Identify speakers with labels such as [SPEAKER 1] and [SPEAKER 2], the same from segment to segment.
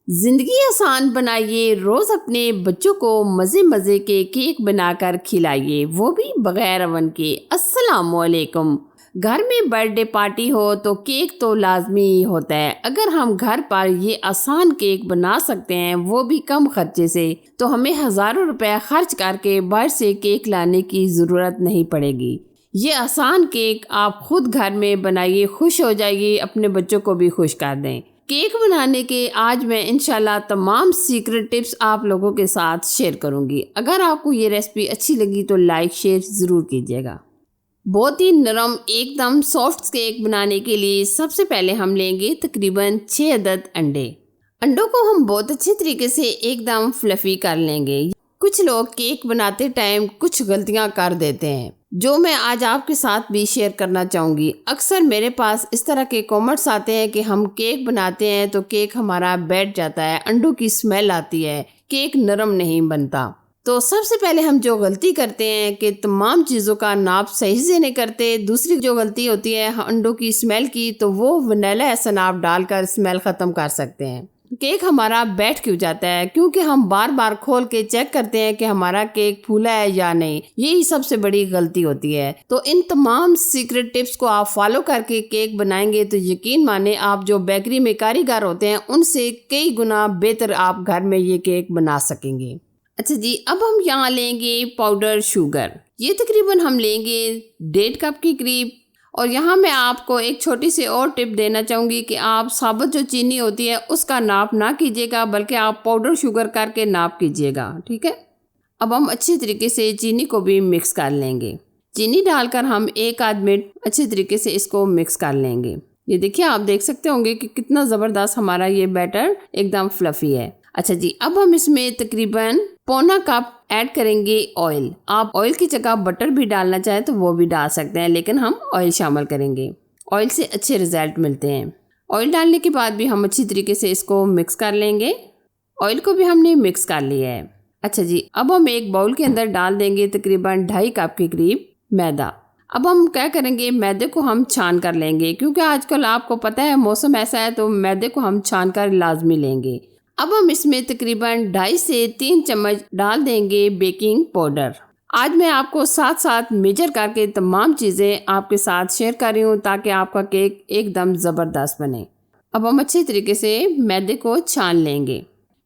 [SPEAKER 1] जिंदगी आसान बनाइए, रोज अपने बच्चों को मजे मजे के केक बनाकर खिलाइए, वो भी बगैर अवन के। अस्सलामुअलैकुम। घर में बर्थडे पार्टी हो तो केक तो लाजमी ही होता है। अगर हम घर पर ये आसान केक बना सकते हैं, वो भी कम खर्चे से, तो हमें हज़ारों रुपए खर्च करके बाहर से केक लाने की ज़रूरत नहीं पड़ेगी। ये आसान केक आप खुद घर में बनाइए, खुश हो जाइए, अपने बच्चों को भी खुश कर दें। केक बनाने के आज मैं इंशाल्लाह तमाम सीक्रेट टिप्स आप लोगों के साथ शेयर करूंगी। अगर आपको ये रेसिपी अच्छी लगी तो लाइक शेयर ज़रूर कीजिएगा। बहुत ही नरम एकदम सॉफ्ट केक बनाने के लिए सबसे पहले हम लेंगे तकरीबन 6 अदद अंडे। अंडों को हम बहुत अच्छे तरीके से एकदम फ्लफी कर लेंगे। कुछ लोग केक बनाते टाइम कुछ गलतियां कर देते हैं, जो मैं आज आपके साथ भी शेयर करना चाहूँगी। अक्सर मेरे पास इस तरह के कमेंट्स आते हैं कि हम केक बनाते हैं तो केक हमारा बैठ जाता है, अंडों की स्मेल आती है, केक नरम नहीं बनता। तो सबसे पहले हम जो गलती करते हैं कि तमाम चीज़ों का नाप सही से नहीं करते। दूसरी जो गलती होती है अंडों की स्मेल की, तो वो वनीला एसेंस आप डालकर स्मेल ख़त्म कर सकते हैं। केक हमारा बैठ क्यों जाता है? क्योंकि हम बार बार खोल के चेक करते हैं कि हमारा केक फूला है या नहीं। यही सबसे बड़ी गलती होती है। तो इन तमाम सीक्रेट टिप्स को आप फॉलो करके केक बनाएंगे तो यकीन माने, आप जो बेकरी में कारीगर होते हैं उनसे कई गुना बेहतर आप घर में ये केक बना सकेंगे। अच्छा जी, अब हम यहाँ लेंगे पाउडर शुगर। ये तकरीबन हम लेंगे 1.5 कप के करीब। और यहाँ मैं आपको एक छोटी सी और टिप देना चाहूँगी कि आप साबुत जो चीनी होती है उसका नाप ना कीजिएगा, बल्कि आप पाउडर शुगर करके नाप कीजिएगा, ठीक है। अब हम अच्छी तरीके से चीनी को भी मिक्स कर लेंगे। चीनी डालकर हम 1 आध मिनट अच्छी तरीके से इसको मिक्स कर लेंगे। ये देखिए, आप देख सकते होंगे कि कितना ज़बरदस्त हमारा ये बैटर एकदम फ्लफ़ी है। अच्छा जी, अब हम इसमें तकरीबन 1/4 कप ऐड करेंगे ऑयल। आप ऑयल की जगह बटर भी डालना चाहें तो वो भी डाल सकते हैं, लेकिन हम ऑयल शामिल करेंगे। ऑयल से अच्छे रिजल्ट मिलते हैं। ऑयल डालने के बाद भी हम अच्छी तरीके से इसको मिक्स कर लेंगे। ऑयल को भी हमने मिक्स कर लिया है। अच्छा जी, अब हम एक बाउल के अंदर डाल देंगे तकरीबन 2.5 कप के करीब मैदा। अब हम क्या करेंगे, मैदे को हम छान कर लेंगे, क्योंकि आजकल आपको पता है मौसम ऐसा है, तो मैदे को हम छान कर लाजमी लेंगे। अब हम इसमें तकरीबन 2.5 से 3 चम्मच डाल देंगे बेकिंग पाउडर। आज मैं आपको साथ साथ मेजर करके तमाम चीज़ें आपके साथ शेयर कर रही हूँ, ताकि आपका केक एकदम ज़बरदस्त बने। अब हम अच्छे तरीके से मैदे को छान लेंगे।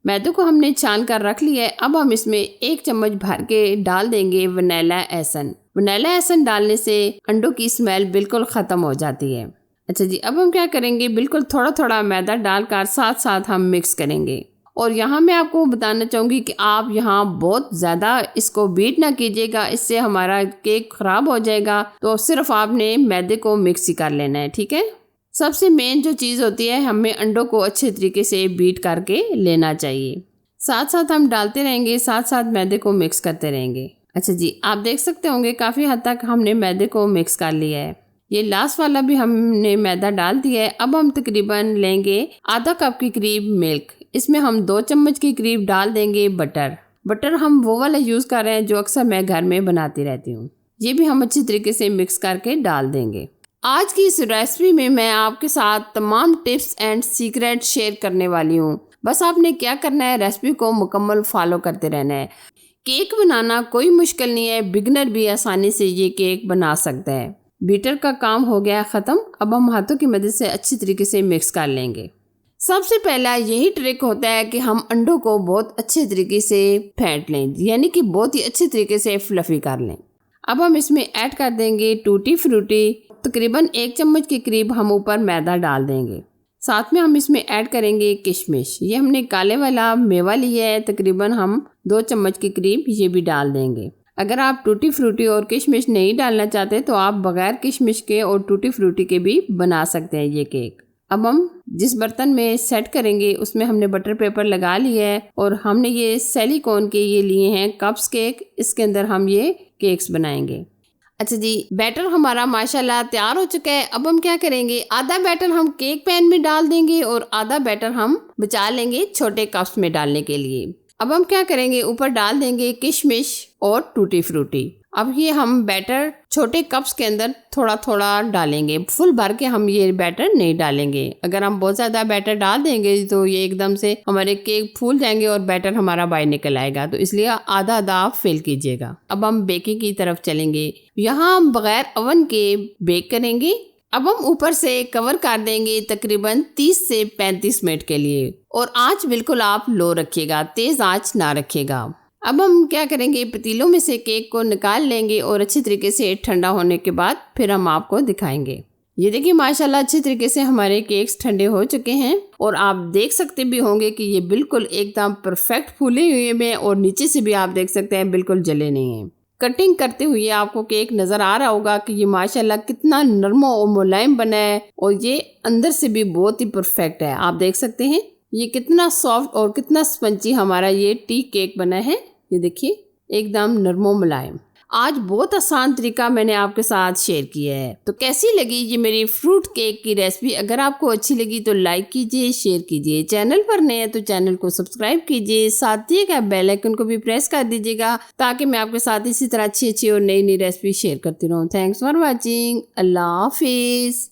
[SPEAKER 1] मैदे को हमने छान कर रख लिया है। अब हम इसमें 1 चम्मच भर के डाल देंगे वनीला एसेंस। वनीला एसेंस डालने से अंडों की स्मेल बिल्कुल ख़त्म हो जाती है। अच्छा जी, अब हम क्या करेंगे, बिल्कुल थोड़ा थोड़ा मैदा डालकर साथ साथ हम मिक्स करेंगे। और यहाँ मैं आपको बताना चाहूँगी कि आप यहाँ बहुत ज़्यादा इसको बीट ना कीजिएगा, इससे हमारा केक ख़राब हो जाएगा। तो सिर्फ आपने मैदे को मिक्स ही कर लेना है, ठीक है। सबसे मेन जो चीज़ होती है, हमें अंडों को अच्छे तरीके से बीट करके लेना चाहिए। साथ साथ हम डालते रहेंगे, साथ साथ मैदे को मिक्स करते रहेंगे। अच्छा जी, आप देख सकते होंगे काफ़ी हद तक हमने मैदे को मिक्स कर लिया है। ये लास्ट वाला भी हमने मैदा डाल दिया है। अब हम तकरीबन लेंगे आधा कप के करीब मिल्क। इसमें हम 2 चम्मच के करीब डाल देंगे बटर। बटर हम वो वाला यूज़ कर रहे हैं जो अक्सर मैं घर में बनाती रहती हूँ। ये भी हम अच्छी तरीके से मिक्स करके डाल देंगे। आज की इस रेसिपी में मैं आपके साथ तमाम टिप्स एंड सीक्रेट शेयर करने वाली हूँ। बस आपने क्या करना है, रेसिपी को मुकम्मल फॉलो करते रहना है। केक बनाना कोई मुश्किल नहीं है, बिगनर भी आसानी से ये केक बना सकता है। बीटर का काम हो गया ख़त्म। अब हम हाथों की मदद से अच्छी तरीके से मिक्स कर लेंगे। सबसे पहला यही ट्रिक होता है कि हम अंडों को बहुत अच्छे तरीके से फेंट लें, यानी कि बहुत ही अच्छे तरीके से फ्लफ़ी कर लें। अब हम इसमें ऐड कर देंगे टूटी फ्रूटी। तकरीबन 1 चम्मच के करीब हम ऊपर मैदा डाल देंगे। साथ में हम इसमें ऐड करेंगे किशमिश। ये हमने काले वाला मेवा लिया है, तकरीबन हम 2 चम्मच के करीब ये भी डाल देंगे। अगर आप टूटी फ्रूटी और किशमिश नहीं डालना चाहते तो आप बगैर किशमिश के और टूटी फ्रूटी के भी बना सकते हैं ये केक। अब हम जिस बर्तन में सेट करेंगे उसमें हमने बटर पेपर लगा लिया है, और हमने ये सिलिकॉन के ये लिए हैं कप्स केक। इसके अंदर हम ये केक्स बनाएंगे। अच्छा जी, बैटर हमारा माशाल्लाह तैयार हो चुका है। अब हम क्या करेंगे, आधा बैटर हम केक पैन में डाल देंगे और आधा बैटर हम बचा लेंगे छोटे कप्स में डालने के लिए। अब हम क्या करेंगे, ऊपर डाल देंगे किशमिश और टूटी फ्रूटी। अब ये हम बैटर छोटे कप्स के अंदर थोड़ा थोड़ा डालेंगे, फुल भर के हम ये बैटर नहीं डालेंगे। अगर हम बहुत ज़्यादा बैटर डाल देंगे तो ये एकदम से हमारे केक फूल जाएंगे और बैटर हमारा बाहर निकल आएगा, तो इसलिए आधा आधा आप फिल कीजिएगा। अब हम बेकिंग की तरफ चलेंगे। यहाँ हम बगैर ओवन के बेक करेंगे। अब हम ऊपर से कवर कर देंगे तकरीबन 30 से 35 मिनट के लिए, और आँच बिल्कुल आप लो रखिएगा, तेज़ आँच ना रखिएगा। अब हम क्या करेंगे, पतीलों में से केक को निकाल लेंगे और अच्छी तरीके से ठंडा होने के बाद फिर हम आपको दिखाएंगे। ये देखिए माशाल्लाह अच्छी तरीके से हमारे केक्स ठंडे हो चुके हैं, और आप देख सकते भी होंगे कि ये बिल्कुल एकदम परफेक्ट फूले हुए हैं, और नीचे से भी आप देख सकते हैं बिल्कुल जले नहीं हैं। कटिंग करते हुए आपको केक नज़र आ रहा होगा कि ये माशाल्लाह कितना नरम और मुलायम बना है, और ये अंदर से भी बहुत ही परफेक्ट है। आप देख सकते हैं ये कितना सॉफ्ट और कितना स्पंजी हमारा ये टी केक बना है। ये देखिए एकदम नरमो मुलायम। आज बहुत आसान तरीका मैंने आपके साथ शेयर किया है। तो कैसी लगी ये मेरी फ्रूट केक की रेसिपी? अगर आपको अच्छी लगी तो लाइक कीजिए, शेयर कीजिए। चैनल पर नए हैं तो चैनल को सब्सक्राइब कीजिए, साथ ही का बेल आइकन को भी प्रेस कर दीजिएगा, ताकि मैं आपके साथ इसी तरह अच्छी अच्छी और नई नई रेसिपी शेयर करती रहूँ। Thanks for watching. अल्लाह हाफिज़।